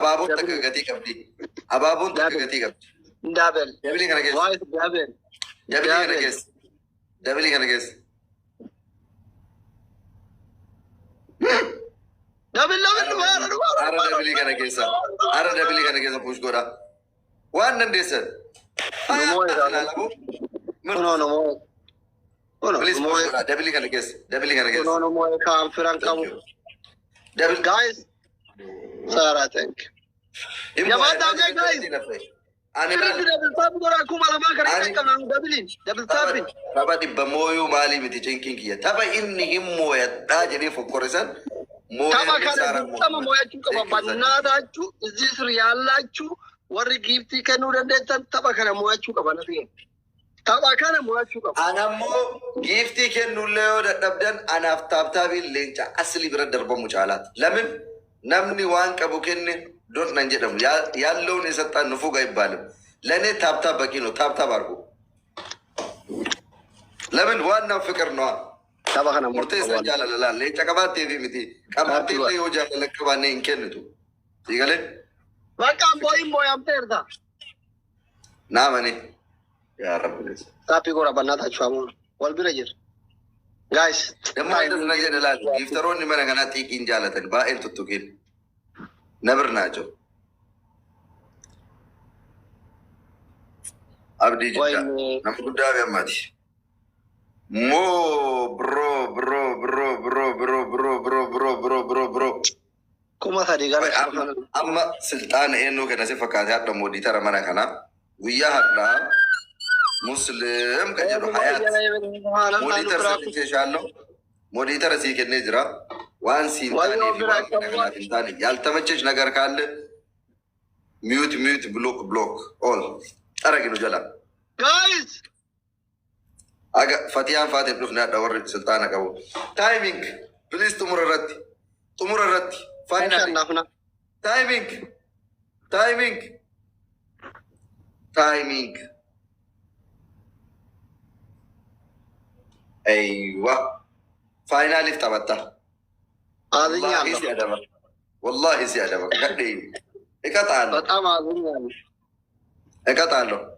أبابون تكاكتي كبدي أبابون تكاكتي كبدي دابل دبلي كنا كيس وايد دابل دبلي كنا كيس دبلي كنا كيس دابل أرا دبلي كنا كيسا أرا دبلي كنا كيسا بوش غورا وان نندسة بليز بوش غورا دبلي كنا كيس دبلي كنا كيس No more calm Franco. دبل Guys, Sarah, thank you. يا ما دعنا guys. أنا دبل تاب قرا كم على ما كان كمان دبلين دبل تابين. تابا دي بمويو مالي متجنكين كيا تابا إني هم مويا تاجري فكورسان تابا كان تابا مويا شو كمان بنا داچو إزيس ريال داچو وري جيفتي كانوا رندتن تابا كان مويا شو كمان فيه. تابا كان مويا شو كمان. أنا مو جيفتي كانوا ليو دبدن أنا أفتاب تابي لينجا أصلي برد درب مجالات لمن نمني وان كابوكني دون ننجدهم يا لون إستا نفوق يبالم لأني تاب تاب بكينو تاب تاب أرجو لمن وانا فكر نوع تابا كان مرتي سجال لا ليه كبار تي في متي كبار تي ليه وجا لك كبار نينكن تو تيجالي ما كان بوي أم تيردا نعم أني يا رب ليس تابي كورا بنا داچو أمون والبيرجر guys لما يدرس نجد لا يفترون من أنا تيجين جالتن با أنتو تكين نبر ناجو أبدي جدا نقول دابي أماتي مو برو كما ثاني قال أما سلطان إنه كنا سفكات هذا مودي ترى منا كنا ويا هذا مسلم كجرو حياة مودي ترى سيشالو مودي ترى سيك النجرة وان سينتاني في وان سينتاني يالتمتش نجار كله ميوت بلوك all ترى كنو جلا guys أجا فتيان فاتي بلوفنا دور سلطان كابو تايمينج بليز تمر الرد فاينل تايمينج أيوة فاينل افتبتها والله زيادة قدي إكتالو بتأم عظيم إكتالو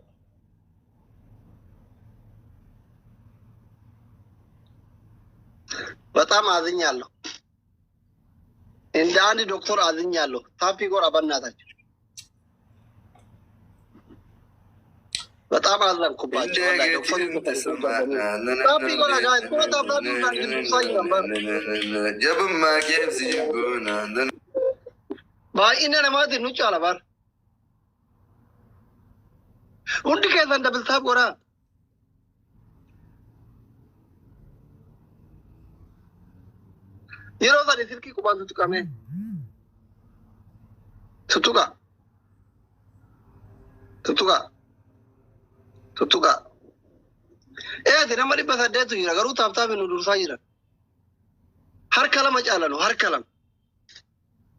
بتأم عظيم يالله إن داني دكتور عظيم يالله تابي كورا بنا تاج بتأم عظيم كوباج ولا دكتور تابي كورا جاي كورا تابي كورا جب ما كيف سيجبونا باي إننا ما دي نوچ على بار उनकी कैसा डबल था पूरा ये रोज़ा रिसिल की कुबान तुका में तुका दिन हमारी बस अड्डे तो हीरा करूँ ताप ताप इन्हों दूसरा हीरा हर कलम अचाला नो हर कलम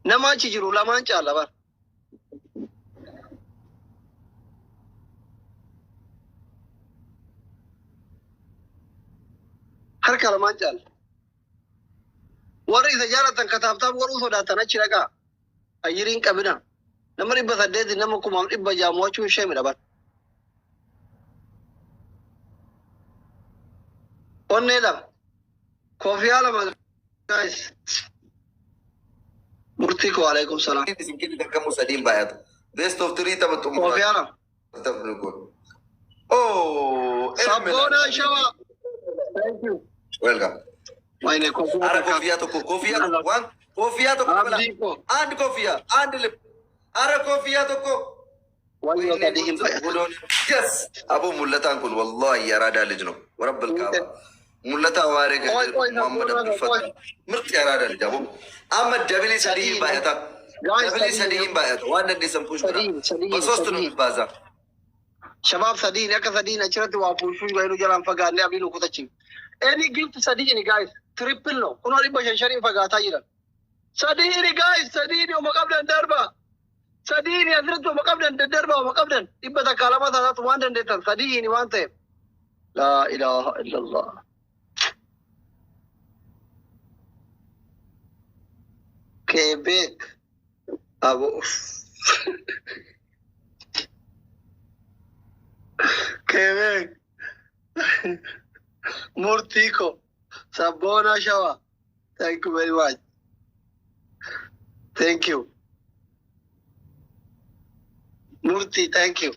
नमाज़ चीज़ रूला मान चाला बार हर कलमान चल वर इधर जा रहा था कताब ताब वर उस उड़ाता ना चिरागा अयरिंग कबिना नंबर इब्बा सद्दे दिन नमक कुमार इब्बा जामुआ चूषे मेरा बात और नेला कॉफियाला मत गाइस मुर्ती को वालेकुम सलाम किसी तक कम सदीम बायत बेस्ट ऑफ थ्री तब तुम कॉफियाला तब बिल्कुल ओ सबोना शवा थैंक यू वेलकम मैंने कोफिया तो वन कोफिया तो and कोफिया and lip अरे कोफिया तो को yes أبو ملتان كل والله يا رادا لجنو ورب الكعبة ملتا وارك محمد عبد الفتاح مرت يا رادا لجابو أما جبلي سديم بايتا وانا نسم فوش بس وستنو بازا شباب سدين يا كسدين أشرت وافوشوا يبينوا جلام فقالنا أبي لوكو تشين any gift سدين guys triple no كنا ريبا شنشرين فقاتا يلا سدين guys سدين يوم قبل الدربة سدين يا زرت يوم قبل الدربة يوم قبل إبدا كلامات هذا توان دندتن سدين وانته لا إله إلا الله كيبك أبو كيفك مورتيكو سابونا شوا. Thank you very much. Thank you. Murti, thank you.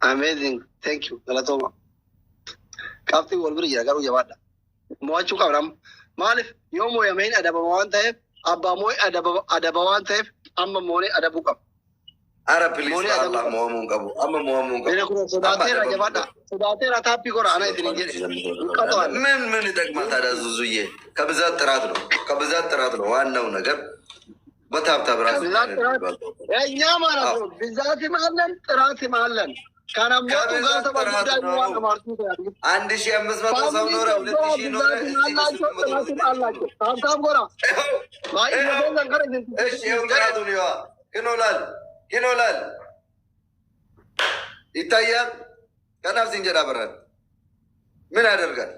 Amazing. Thank you. Galatoma. Kafti walbiri jira garuu jabaadha. Mo'achuu qabna. Maaliif yoo moo'ameen adaba waan ta'eef abbaa moo'ee adaba waan ta'eef amma moonee adabuu qaba. Ara please Allah moo'amuu hin qabu. Amma moo'amuu hin Bina qabu. kun sodaateera jabaadha. Sodaateera taappii godha ana isin hin jedhe. ምን ይጠቅማል ታዲያ ዙዙዬ? ከብዛት ጥራት ነው። ከብዛት ጥራት ነው ዋናው ነገር። በታብታብ ራሱ እኛ ማለት ነው ብዛትም አለን ጥራትም አለን። ከነሞቱ ጋር ተባዳይ ዋን ማርቱ ያድግ 1500 ሰው ኖረ 2000 ኖረ አላቸው ታብታብ ጎራ ማይ ነው ነገር እሺ ጥራቱን ይዋ ይኖላል ይታያል። ከናፍ ዝንጀራ በራል ምን ያደርጋል?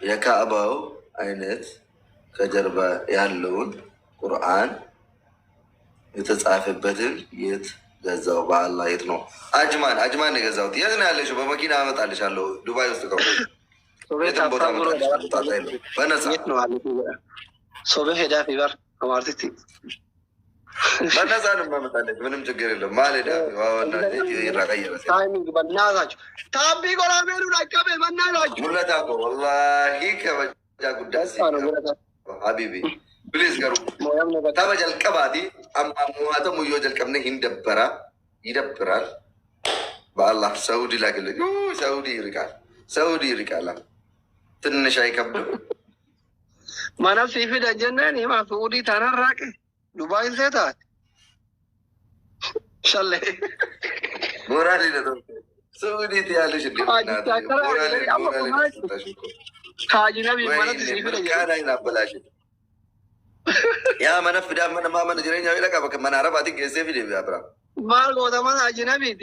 የካዕባው አይነት ከጀርባ ያለውን ቁርአን የተጻፈበትን የት ገዛው? በአላህ የት ነው? አጅማን የገዛሁት። የት ነው ያለሽው? በመኪና አመጣልሻለሁ። ዱባይ ውስጥ ከሆነ የትም ቦታ በነፃ ሶበ ሄዳ ፊበር አማርቲቲ በነፃ ነው የማመጣልሽ። ምንም ችግር የለም። ማለዳ ይራቀየረ ታይሚንግ በናዛችሁ ታቢ ጎራቤሉ ላቀበ በናዛችሁ ሙለታ እኮ ወላሂ ከበጃ ጉዳይ ሀቢቢ ፕሊዝ ገሩ ታበ ጀልቀባቲ አማሙሃተ ሙዮ ጀልቀብነ ይደብራል። በአላህ ሰውዲ ላክልኝ። ሰውዲ ይርቃል። ትንሽ አይከብድም። ማናፍ ሲፊድ አጀነን ማ ሰውዲ ተነራቀ ዱባይ ሴታት ሸሌ ሞራል ይለቶ ሰውዲ ትያለሽ እንዴ? ካጅነቢ ማለት ሲፊድ ካናይን አበላሽ ያ መነፍ ዳመነ ማመን ጅረኛ ይለቃ በከ መናረባቲ ገሴ ፊድ ቢያብራ ማል ጎተማ አጅነቢቲ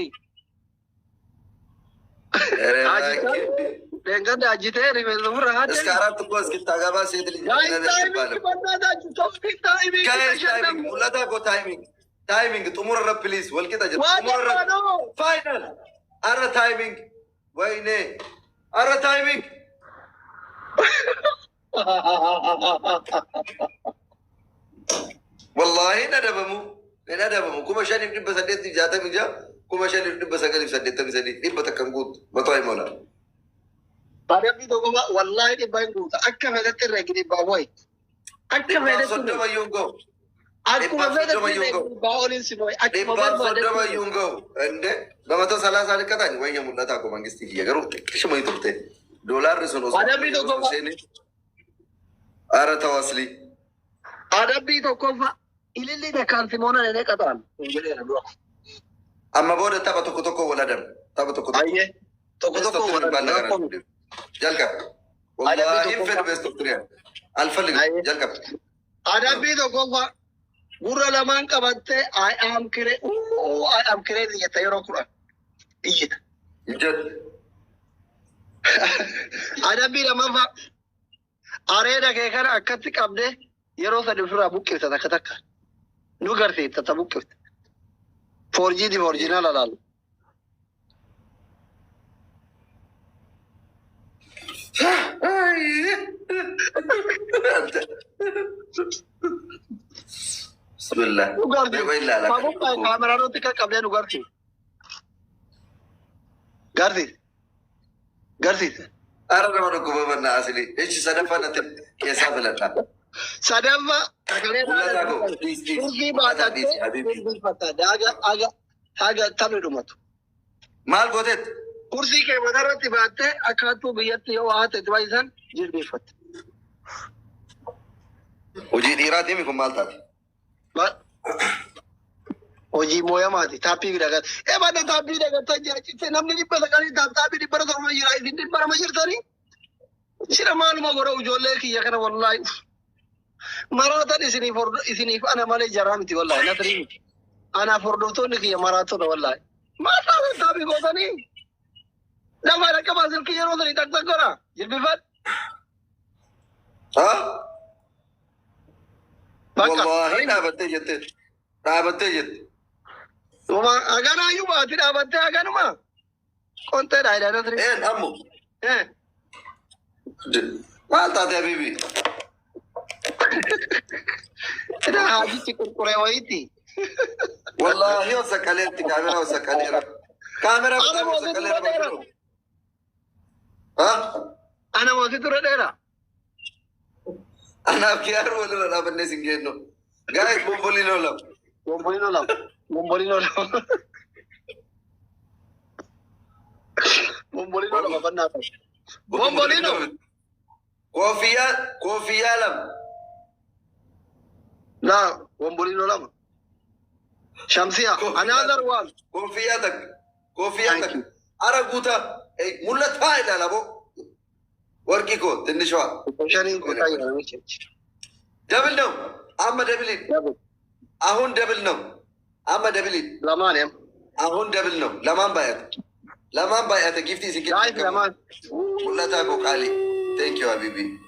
ደንገድ አጅቴ ሪበል ፍራሃደ እስከ 4 እኮ እስክታገባ ሴት ልጅ ሙለታ እኮ ታይሚንግ ጥሙር ረ ፕሊዝ ወልቂጣ ፋይናል አረ ታይሚንግ ወይኔ አረ ታይሚንግ ወላሂ ነደበሙ kuma shaniif dhibba saddeetti jaatamii jaa kuma shaniif dhibba sagaliif saddeettamii sadii dhibba takkan guutu mataa himoona. Adabni tokko wallaahi dhibba hin guuta akka fedhatti irra dhibbaa boy akka dhibbaaf soddoma iyyuu hin ga'u. akkuma fedhatti dhibbaa oliin si boy dhibbaaf soddoma iyyuu hin ga'u. Inde በመቶ ሰላሳ ልቀጣኝ ወይ ሙላታ እኮ መንግስት እየገሩ ሽሞ ይቱርቴ ዶላር ሱን adabni tokko ኧረ ተዋስሊ adabni tokkoffa ililli takkaan simoona nene qaxaan amma booda tapha tokko tokko waladan tapha tokko tokko waladan jalqab wallahi hin fedhu beestu turiyaan alfalli jalqab adabni tokkoffa gurra lamaan qabatte I am kiree jetta yeroo kudhan iyyita adabni lamaffa areeda kee kana akkatti qabde yeroo sadi ofirraa buqqifta takka takka nu garsiifta ta buqqifta foorjiitiif orjinaal alaalu bismillah kaameraanotti qaqqabdee nu garsiisa ara nama dhukkuba mannaa asili echi sadaffaan ati keessaa filadha sadaffa turkii baatattee haga taphni dhumatu maal gooteet kursii kee matarratti baattee akkaattuu biyyatti yoo haate itti baay'isan jilbeeffatte. Hojii dhiiraatii kun maal taate? Hojii mooyamaati taappii dagat eebada taappii dagatta jiraachiste namni dhibba saqanii taappii dhibba torba jira isin dhibba lama jirtanii sira maaluma godha ijoollee kiyya kana wallaahi maraatan isiniif ana malee jaraa miti wallaahi natrii miti anaaf hordoftoonni kiyya maraatota wallaahi maasaa taappii gootanii lafa dhaqqabaa silkii yeroo sanii taktak godha jilbifadhu ها بقى والله دابت جت وما أجانا يوما ترى بدي أجانا ما كنت رايد أنا تري ايه امو إيه ما تعطي يا بيبي أنا هذه تكون كرويتي والله وسك عليك كاميرا وسك عليك كاميرا أنا ما وسك أزيد عليك ها أنا ما أزيد ردينا انا بكيار ولا لا بالناس ينجنوا جايز بومبولي لولا بومبولينو لا بومبولينو لا بومبولينو لا بنا بومبولينو كوفيا لم لا بومبولينو لا شمسية أنا أقدر وان كوفياتك أرجوتا إيه ملت هاي لا لابو وركيكو تنشوا شانين كوتاي أنا مش دبل نو أما دبلين أهون دبل نو أما دبلين لمان يم أهون دبل نو لمان بايت جيفتي سكيت جايز لمان ملت هاي بوكالي thank you حبيبي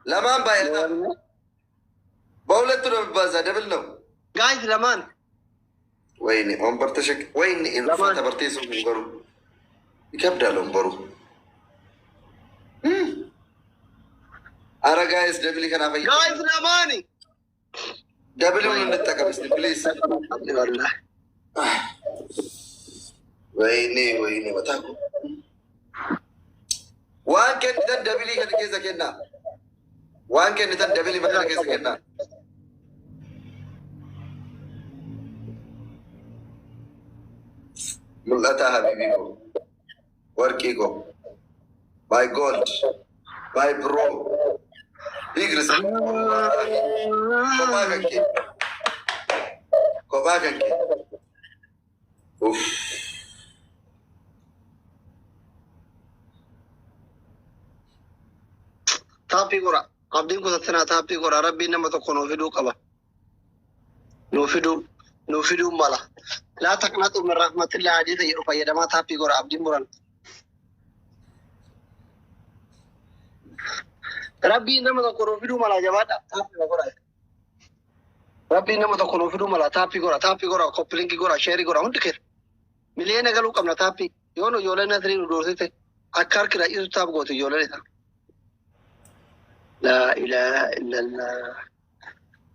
لمان بايت بولت رو بازا دبل نو جايز لمان ويني أم برتشك ويني إن فات برتيسو من برو يكبر لهم برو أرا جايز دبلي كنا في جايز لماني دبلي من نتاكا بس بليز والله ويني وتاكو وان كان تن دبلي كنا كيسا كنا وان كان تن دبلي ما كنا كيسا كنا ملتا حبيبي کو ورکی کو باي جولد باي برو بيجرس كوباكي اوف تابي قرا عبدين كو ستنا تابي قرا ربي نما تكونوا فيدو قبا نو فيدو مالا لا تقنطوا من رحمة الله حديث يرفع يدما تابي قرا عبدين مران ربي نما تكونوا فيدو مالا جماعة تابي قرا ربي نما تكونوا فيدو مالا تابي قرا كوبلينكي قرا شيري قرا هندكر ملينا قالوا قمنا تابي يونو يولنا ثرين دورسيته أكار كلا يسو تاب قوتو يولنا لا إله إلا الله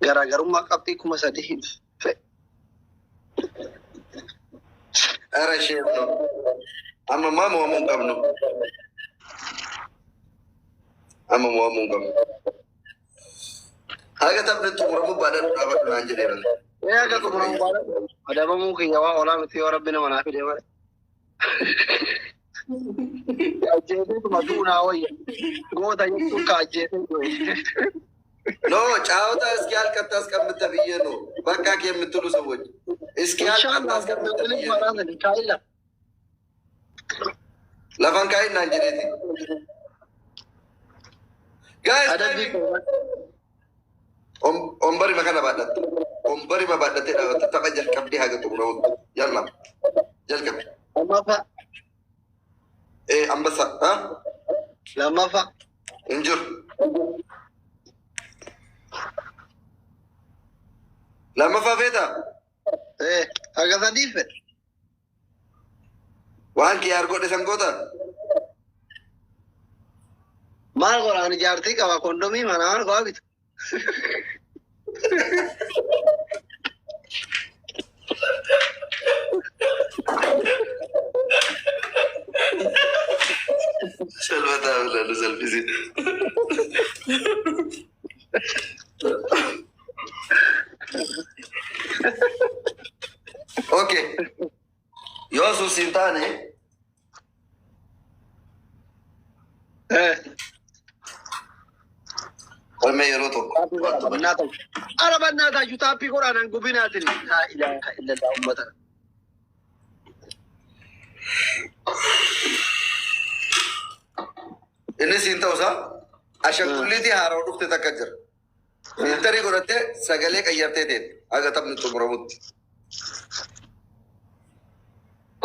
gara-gara mak api ku masa di أرى شيء أما ما مو قبله أما مو قبله هذا تبدأ تمرمو بعد أبد ما أنجلنا ya ga kuma ada ba mu kan yawa wala mu tiyo rabbina manafi da mara aje ne kuma duna wai go da yin ka aje ኖ ጫወታ እስኪ ያልቀጣ አስቀምጠ ብዬ ነው። በቃ የምትሉ ሰዎች እስኪ ያልቀጣ አስቀምጠ ብዬ ነው። ለፈንካይ እና እንጀሬቲ ጋይስ ኦምበሪ መከነ ባዳት ኦምበሪ መባዳት ዳወት ተቀጀል ቀብዲ ሀገጡ ነው ያላ ጀልከም ለማፋ አንበሳ ለማፋ እንጅር لما فافيتا agak sadif وانك يا ارغو دسنگوتا mal koran jarti kawa kondomi mana ko abit سلمتا ولا سلفي اوكي يوسف سلطاني وما يروتو أنا بناتا جوتابي قرآن قبينات لا إله إلا الله أمتنا إني سينتوسا عشان كليتي هارو دكتور تكجر إنتري قرأت سجلك أيامتين أجا تبني تمرمط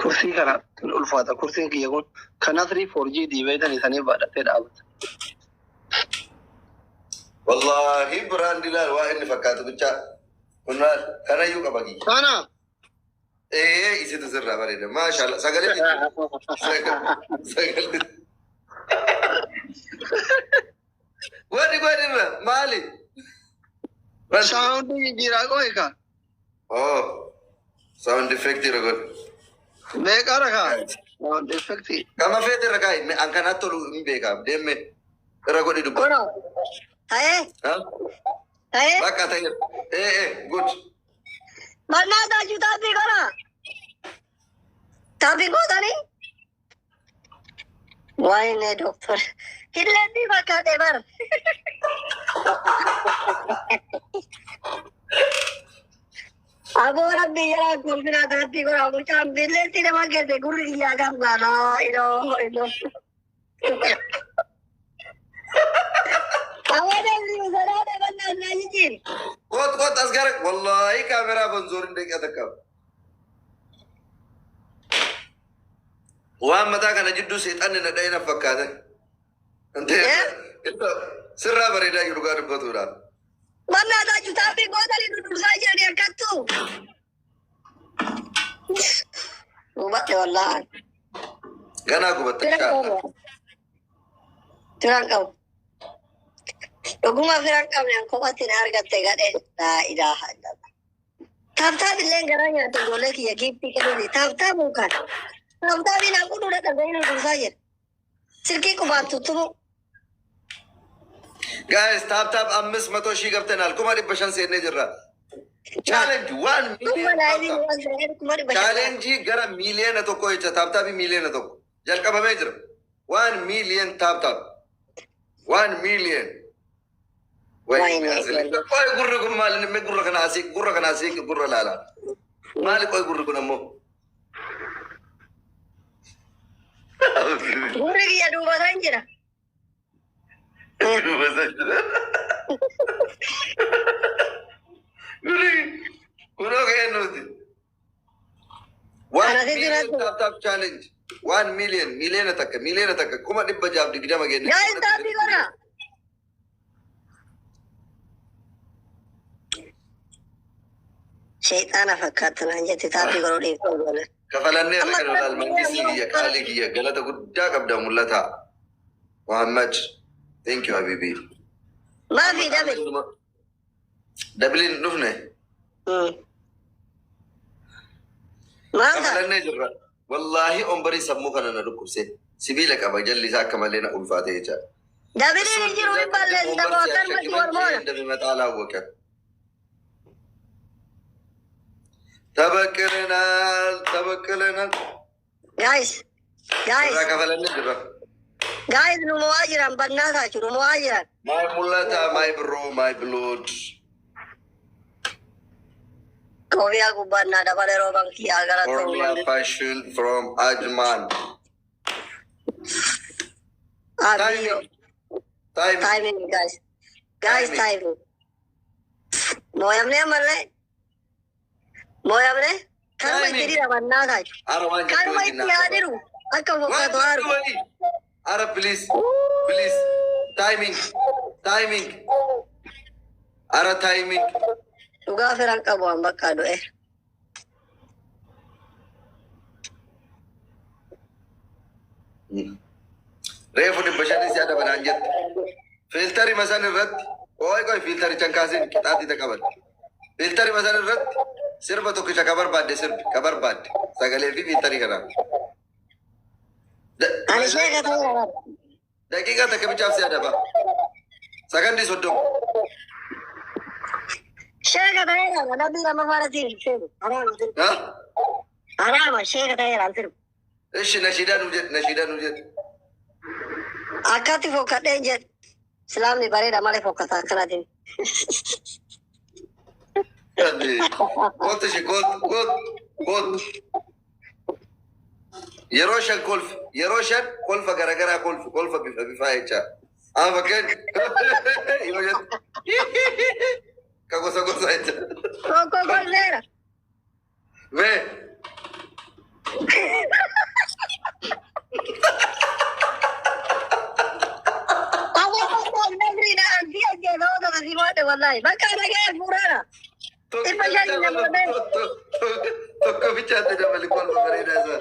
كرسي كان الألفاظ كرسي كي يقول كان 3 4G دي بيتني ثاني بعد تدعوت والله براندي لا وين فكرت بتشا كنا كنا يوكا باقي أنا إيه إيش تزرع بريدة ما شاء الله سجلت سجلت وين مالي ساوند جيرا كوي كا Oh sound effect رجل मैं कर रखा ساوند إفكتي كما في تركاي मैं angkat atau lu mbeka deme ragu di depan Kono. Tae. Hah? Tae. Baka tayo good Mana da juta pi kora. Tapi ko tani. Why ne doctor? Kille di baka de bar. Abo rabbi yara kulfina dati kora mucham bille tine mage de guru iya gam gana ilo. Awalnya ni usara de banda najin. kot asgar wallahi kamera banzorin dek atakam wa mata kana jiddu setan na dai na fakata ante itu sirra barida yuruga batura Mana da juta pi ko tali duduk saja dia katu. Ubat wallah. gana ku batasha Turang kau. Ogummaa firaan qabne kophaatti na argatte gadhee laa ilaaha illallah. Taabtaa illee garaa nyaata ijoollee kiyya giiftii kennuuni. Taabtaa buukaan. Taabtaa biinaa qudhuudha dhaga'ina dursaa jira. Silkii qubaan tuttumu. guys tap 500 ሺህ ገብተናል kuma dhibba shan seennee jirra challenge 1 million challenge gara miliyoona tokko jecha tap miliyoona tokko jalqabamee jira 1 million tap 1 million Koy gurri kun maali nimme gurra kana asii gurra laala maali koy gurri kun ammoo Gurri kiyya duubataan jira. gurri kunoo ka'ee nuti 1 million tap challenge 1 million miliyoona takka kuma dhibba jaaf digdama genne Gaa'in taabbii godhaa. Shayxaana fakkaatan an jette taabbii godhuu dhiiftuu goone. kafalannee irra kan mangisii kiyya qaalii kiyya galata guddaa qabda mul'ata Muhammad thank you habibi Maafi dabe. dabiliin dhufne Maanta. kafalannee jirra wallaahi ombarii sammuu kana na dhukkubse sibiila qaba jalli isaa akka malee na ulfaate jecha Dabiliin hin jiru hin balleessi nama akkan matti mormoona. እንደሚመጣ አላወቀም ተበቅለናል Guys. irraa kafalannee jirra Guys, nu mo'aa jiran bannaataa nu mo'aa jiran. maay mul'ata maay biroo maay bilood Kofiyaa gubbaannaa dabalee rooban kiyyaa gara Ormia fashion from Ajman Abiyyo. time Timing, guys. Guys, timing. Mo'amnee amallee. Mo'amnee. Kanuma itti dira bannaataa jiru. Arawan Kanuma itti yaadiru. Akka fakkaatu haru. Ara please timing ara timing Dhugaa firaan qabu an bakka du'e. reefu dhibba shanis yaada banaan jette filtari masan irratti koy filtari chankaasin qixaaxii taqaban filtari masan irratti sirba tokkicha ka barbaadde sagalee fi filtari kanaan Ani sheeka ta'uu qaba. daqiiqaa takka bichaaf si adaba sakandii 30 Sheeka ta'ee qaba. Namni lama faanatiin seenu. Araama sheeka ta'ee qaba sirbu. ishi nashiidaa nu jedhe Akkatti fokkadheen jedhe. Islaamni bareeda malee fokkata akkanaatiin. Kootu shi kootu yeroo shan kolfa garagaraa kolfa bifaa jecha fakkeen yoo jettu ka gosa jecha Kokko golleera. mee والله ما كان جاي فورانا tokko bichaatti dabali kolfa bareedaa isaa.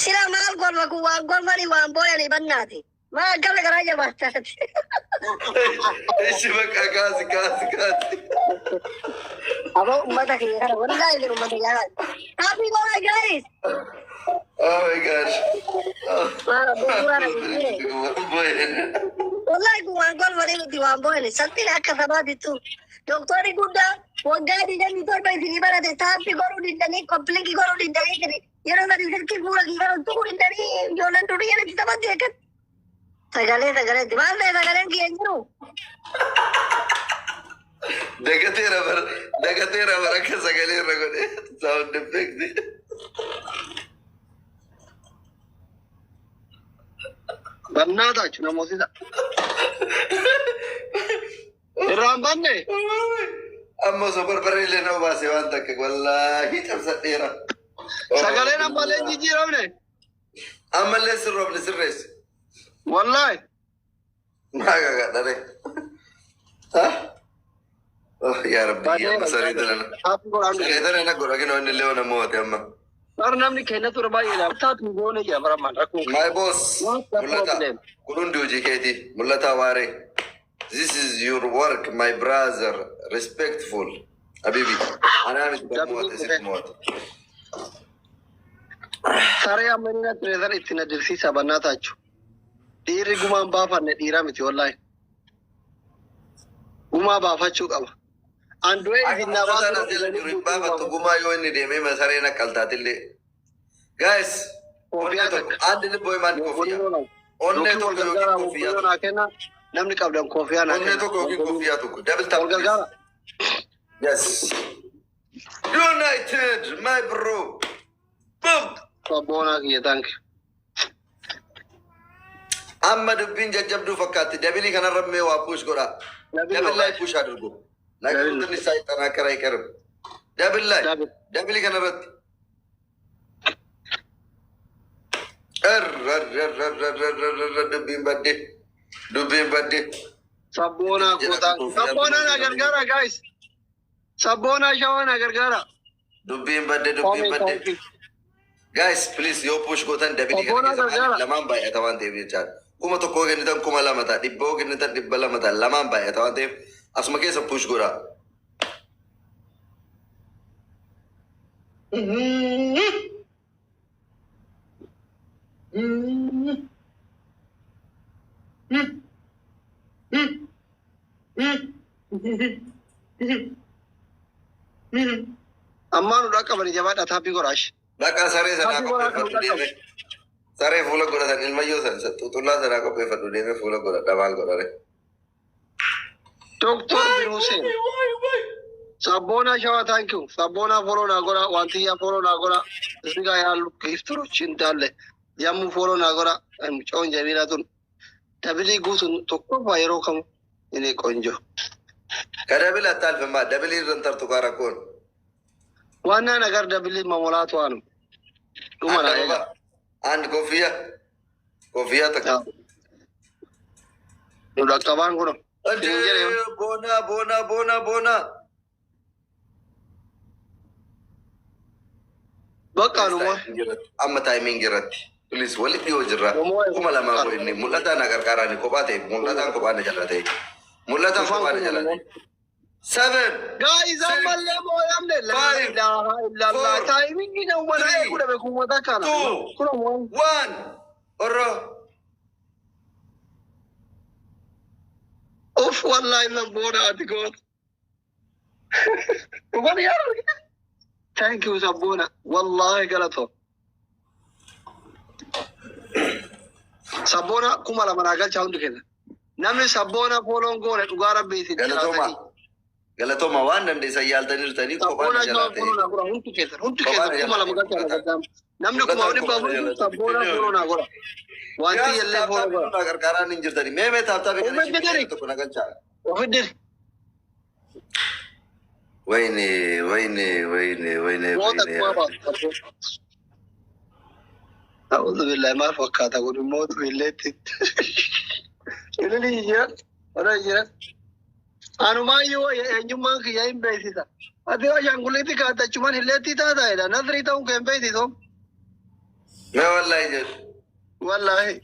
Sila maal golfa kun waan golfanii waan booyanii bannaati. Maa gala garaa jabaattaati. Ishi bakka kaasi. Aboo uummata keenya kana wallahi jiru uummata jaalala. Happy birthday guys. Oh my gosh. Maa bu'uuraan wallahi kun waan golfanii nuti waan booyanii salphina akka sabaatittu. Doktori guddaa waggaa digdamii torba isinii barate taappi godhuu dindanii kompilikii godhuu dindanii kiri yeroo sadi silkii fuula kii kana tuquu dindanii ijoolleen durii jedhatti taphatti eeggan. Sagaleetti maal ta'e sagaleen kiyya hin jiru. Dagateera bara akka sagalee irra godhe sound effect. Bannaata jechuun namootisa. Irraan banne. Amma osoo barbaree illee nama baasee waan takka wallaahi cabsadheera. Sagaleen ammallee jijjiiramne. Ammallee sirroofne sirreessi. Wallaahi. Maaga gadhare. Yaa Rabbi amma sarii dalana. Sarii dalana godha kina wanni illee wana moote amma. Har namni keenya ture baay'eedha. Taatu goone jira baramaan rakkoo. My boss mul'ata kun hundi hojii keeti mul'ata waaree. This is your work, my brother. Respectful. Habibi. Anaa miti bakmoota isin moota. Saree ammanina tureesan ittiin adeemsiisa bannaata jechuudha. Dhiirri gumaan baafanne dhiiraa miti wallahi. Gumaa baafachuu qaba. Andu'ee isin baafattu gumaa yoo inni deemee masaree naqqaltaatillee. Guys, addi libboo himaan kofiyaa. Onnee tokko yookiin kofiyaa. Namni qabdan kofiyaa naa onnee tokko yookiin kofiyaa tokko. Double tap. Yes. United, my bro. Boom. Sabboonaa kiyya tanki. Amma dubbiin jajjabduu fakkaatti. Dabilii kanarra mee waa push godha. Dabillahi push haa darbu. Nageenya isaa itti akkara eegaru. Dabilii kanarratti. Dubbiin badde. Sabboonaa gootaa. Sabboonaa na gargaara guys. Sabboonaa shawaa na gargaara. Dubbiin badde. Guys, please yoo push gootan dabilii kana keessa lamaan baay'ata waan ta'eef jechaadha. Kuma tokkoo kennitan kuma lama ta'a. Dhibboo kennitan dhibba lama ta'a. Lamaan baay'ata waan ta'eef asuma keessa push godha. Ammaan udhaa qabani jabaadha taappii godhaash. Dhaqa saree sanaa qopheeffadhu deeme. Saree fuula godhatan ilmayyoo san xuxullaa sanaa qopheeffadhu deeme fuula godhadha maal godhare. Doktor Biruseen. Sabboonaa shawaa taankiu. Sabboonaa folonaa godha. Wantiyyaa folonaa godha. Isigaa yaallu giifturochi hin taalle. Yammu folonaa godha. Coon jabiilaa tun. Dabilii guutuun tokkoffaa yeroo kamu inni qonjo. Ka dabili attaalfammaa dabilii irran tartu kaa rakkoon. Waan agar dabilii mamolaatu waanu. Dhuma naa eega. And kofiyaa takka. Nu dhaqqabaan kuno. Boona. Bakka numa. Amma taayimiin jirratti. Please walitti yoo jirra. Kuma lamaa ko inni mul'ataan agargaaraan kophaa ta'e mul'ataan kophaa na jala ta'e. Mul'ataan kophaa na jala ta'e. 7. Guys, ammallee mooyamne laa ilaaha illallah. Taayimiin na uummanaa eeguu dhabe kuumata kana. 2, 1. Orro. Of wallahi sabboona ati goota. Dhugan yaarri. Thank you sabboona. Wallahi galatoo. Sabboona kuma lama naa galchaa hundi kenna. Namni sabboona fooloon goone dhugaa rabbiiti. Galatooma waan dandeessan yaaltanirtanii kophaa na jala ta'e. Hundi keessan kuma lama galchaa namni kuma dhibba afur sabboona fooloonaa godha. Wanti illee fooloo godha. Gargaaraan hin jirtani. Mee taaptaa beekanii tokko na galchaa. Ofiddiri. ويني ويني ويني ويني ويني أعوذ بالله ما فكرت أقول الموت بالليل إلى لي يجرا ولا يجرا أنا ما يوم كي يوم بيسيتا أدي أجان قلتي كاتا چمان هلتي تا دا إذا نظري تاون كم بيسي توم ما والله يجر والله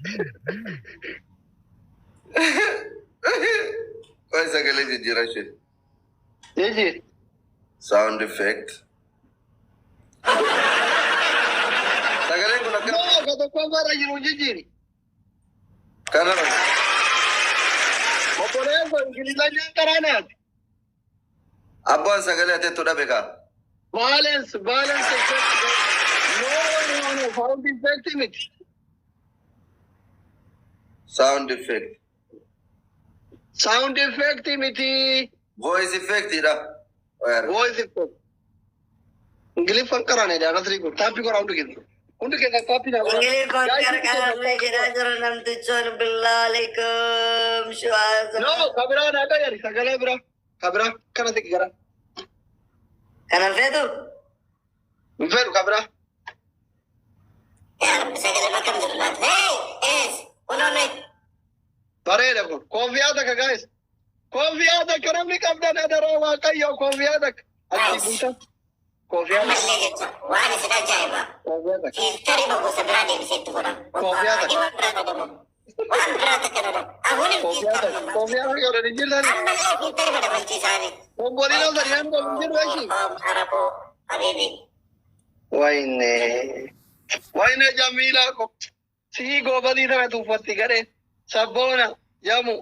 كويس أقول لك راشد يجي sound effect سأقول لك no كذا كذا راجل يجي كذا ما بقولي أقول إنجليزي لا كرانات أبغى سأقول لك تطلع بكا balance no sound effect में sound effect में थी voice effect إذا voice effect English फंक कराने जा नसरी को टापी को राउंड के टापी ना English podcast karena kira-kira nanti cuman Assalamualaikum syuhada. no kabra ना का यार सगले kabra kana से करा Kanan saya tuh. फिर kabra Ya, saya kira makan dulu. Hey, udah nih. bare देखो कॉफिया तक गाइस कॉफिया तक करम नहीं कब ना दरो वाकई यो कॉफिया तक अच्छी बुंता कॉफिया तक Wah, ini sudah jaya, Pak. Coffea तक Tadi bagus sebenarnya di situ orang. Coffea तक Wah, berarti kan orang. Aku nih coffea तक और रिजिल था anda lihat kita pada benci sani. वो बोली ना दरियान को रिजिल वैसी Harapu, Habibi. वहीने जमीला को सी गोबदी था तू फत्ती करे सबोना यमु